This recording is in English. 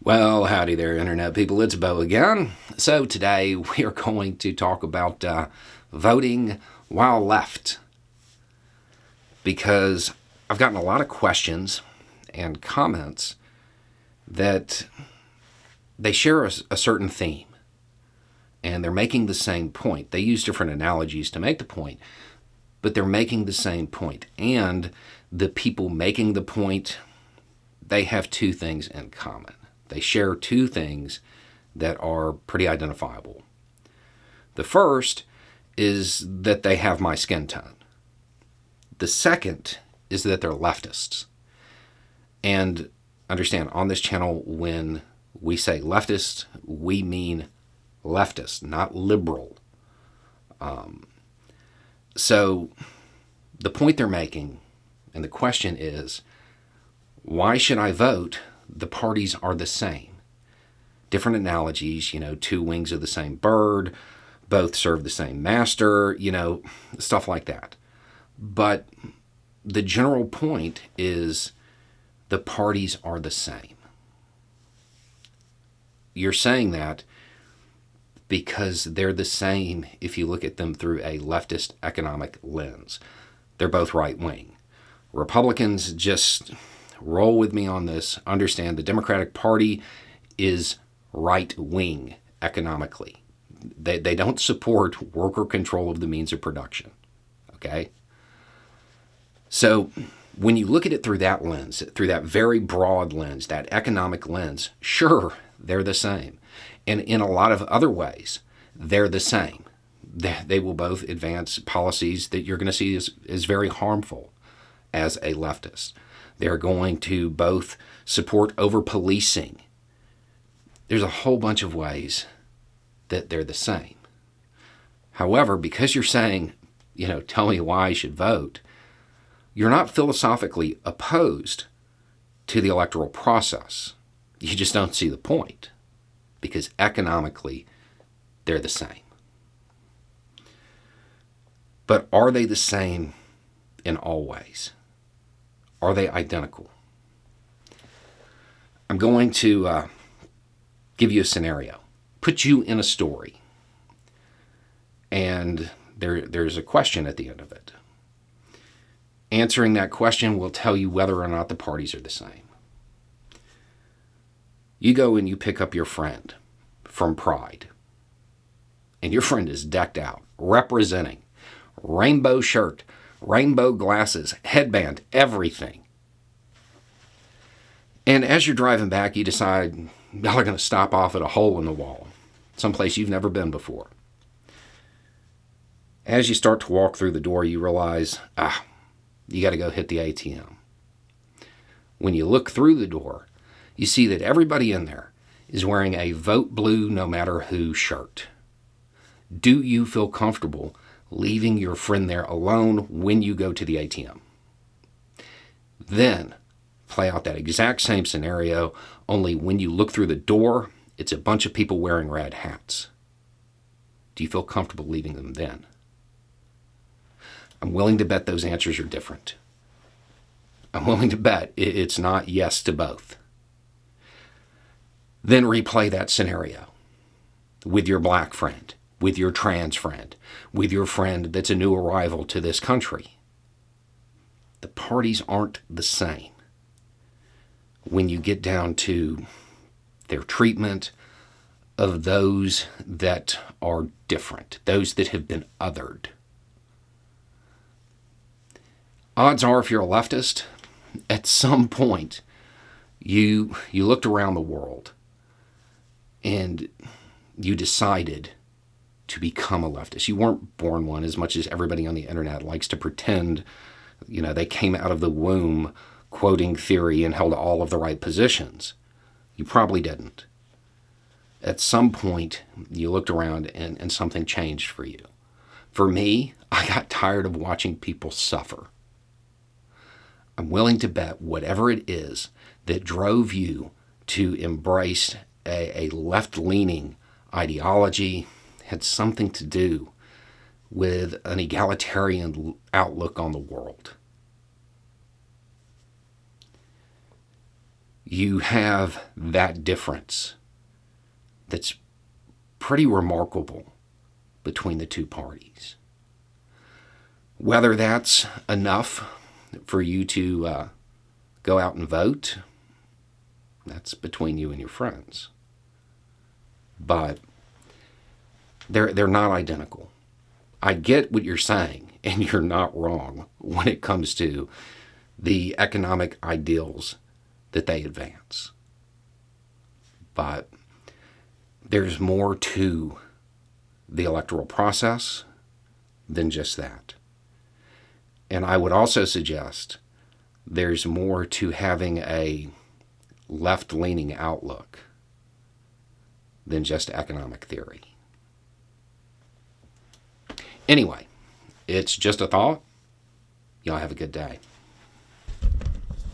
Well, howdy there, Internet people. It's Bo again. So, today we are going to talk about voting while left because I've gotten a lot of questions and comments that they share a certain theme and they're making the same point. They use different analogies to make the point, but they're making the same point. And the people making the point, they have two things in common. They share two things that are pretty identifiable. The first is that they have my skin tone. The second is that they're leftists. And understand, on this channel, when we say leftist, we mean leftist, not liberal. So the point they're making, and the question is, why should I vote? The parties are the same. Different analogies, two wings of the same bird, both serve the same master, stuff like that. But the general point is the parties are the same. You're saying that because they're the same if you look at them through a leftist economic lens. They're both right-wing. Republicans just roll with me on this. Understand the Democratic Party is right-wing economically. They don't support worker control of the means of production. Okay? So when you look at it through that lens, through that very broad lens, that economic lens, sure, they're the same. And in a lot of other ways, they're the same. They will both advance policies that you're going to see as very harmful as a leftist. They're going to both support over-policing. There's a whole bunch of ways that they're the same. However, because you're saying, tell me why I should vote, you're not philosophically opposed to the electoral process. You just don't see the point, because economically, they're the same. But are they the same in all ways? Are they identical? I'm going to give you a scenario, put you in a story, and there's a question at the end of it. Answering that question will tell you whether or not the parties are the same. You go and you pick up your friend from Pride, and your friend is decked out, representing rainbow shirt, rainbow glasses, headband, everything. And as you're driving back, you decide y'all are going to stop off at a hole in the wall, someplace you've never been before. As you start to walk through the door, you realize, you got to go hit the ATM. When you look through the door, you see that everybody in there is wearing a vote blue no matter who shirt. Do you feel comfortable leaving your friend there alone when you go to the ATM? Then play out that exact same scenario, only when you look through the door, it's a bunch of people wearing red hats. Do you feel comfortable leaving them then? I'm willing to bet those answers are different. I'm willing to bet it's not yes to both. Then replay that scenario with your black friend, with your trans friend, with your friend that's a new arrival to this country. The parties aren't the same when you get down to their treatment of those that are different, those that have been othered. Odds are, if you're a leftist, at some point you looked around the world and you decided to become a leftist. You weren't born one, as much as everybody on the internet likes to pretend, they came out of the womb quoting theory and held all of the right positions. You probably didn't. At some point, you looked around and something changed for you. For me, I got tired of watching people suffer. I'm willing to bet whatever it is that drove you to embrace a left-leaning ideology had something to do with an egalitarian outlook on the world. you have that difference that's pretty remarkable between the two parties. Whether that's enough for you to go out and vote, that's between you and your friends. But they're not identical. I get what you're saying, and you're not wrong when it comes to the economic ideals that they advance. But there's more to the electoral process than just that. And I would also suggest there's more to having a left-leaning outlook than just economic theory. Anyway, it's just a thought. Y'all have a good day.